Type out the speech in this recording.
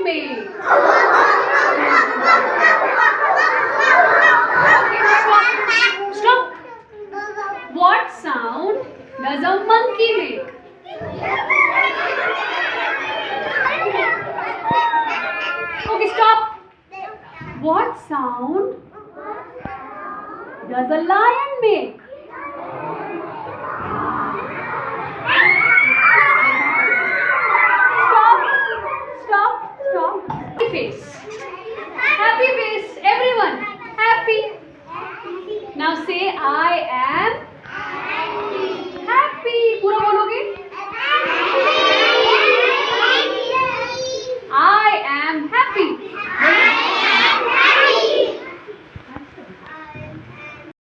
make? Stop. What sound does a monkey make? Okay, stop. What sound does a lion make? Stop. Stop. Stop. Face.